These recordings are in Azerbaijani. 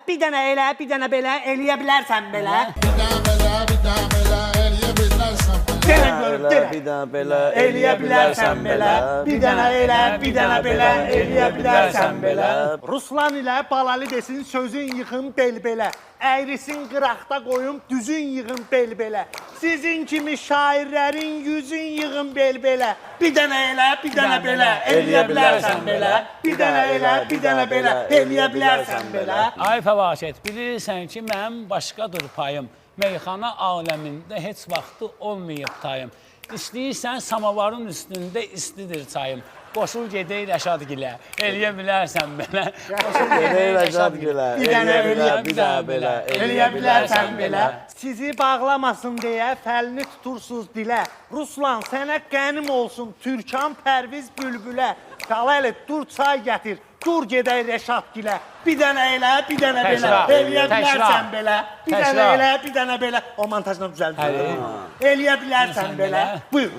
bir dənə elə, bir dənə belə eləyə bilərsən belə. Denə görüm, denə. Bir dənə belə Eləyə bilərsən belə. Bir dənə elə, bir dənə belə eləyə bilərsən belə. Ruslan ilə Balali desin sözün yığın bel-belə. Əyrisin qıraqda qoyum düzün yığın bel-belə. Sizin kimi şairlərin yüzün yığın bel-belə. Bir dənə elə, bir dənə belə eləyə bilərsən belə. Bir dənə elə, bir dənə belə eləyə bilərsən belə. Ay Fəvaşət, bilirsən ki, mənim başqadır payım. Meyxana aləmində heç vaxtı olmayıb tayım. İstəyirsən samavarın üstündə istidir çayım. Qoşul gedək Rəşadgilə, eləyə bilərsən belə. Qoşul gedək Rəşadgilə, Bir dənə elə, bir dənə belə, eləyə bilərsən belə. Sizi bağlamasın deyə fəlini tutursuz dilə. Ruslan, sənə qənim olsun Türkan Pərviz Bülbülə. Qaləylə, dur çay gətir, dur gedək Rəşadgilə. Bir dənə elə, bir dənə belə, eləyə bilərsən belə. Bir dənə elə, bir dənə belə. O montajla düzəldir. Eləyə bilərsən belə. Buyur.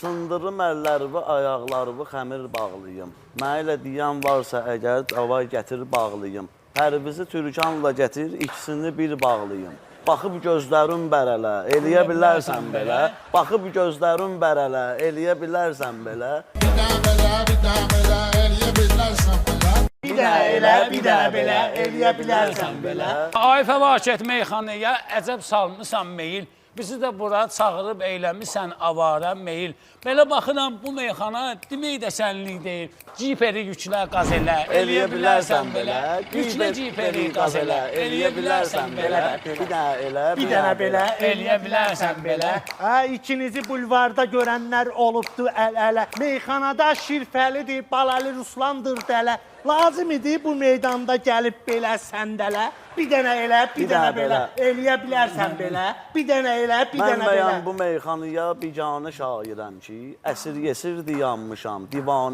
Sındırım əllərimi, ayaqlarımı xəmir bağlayım. Mənə elə deyən varsa əgər davay gətir bağlayım. Pərvizi Türkanla gətir, ikisini bir bağlayım. Baxıb gözlərin bərələ, eləyə bilərsən belə. Baxıb gözlərin bərələ, eləyə bilərsən belə. Bir dənə elə, bir dənə belə, eləyə bilərsən belə. Ay Fəvaşət meyxanaya əcəb salmısan meyil. Bizi də bura çağırıb eyləmisən avara meyil. Belə baxıram bu meyxana demək də sənlik deyil. Ciperi yüklə qaz elə, eləyə bilərsən belə. Yüklə ciperi qaz elə, eləyə bilərsən belə. Bir dənə elə, Bir dənə belə, Eləyə bilərsən belə. İkinizi bulvarda görənlər olubdu əl-ələ. Meyxanada şirfəlidir, Balali Ruslandır dələ. Lazım idi bu meydanda gəlib belə səndələ. Bir dənə elə, bir dənə belə, eləyə bilərsən belə. Bir dənə elə, bir Mən dənə belə. bəyəm bu meyxanıya biganə şairəm ki, əsir yesir dayanmışam, divanə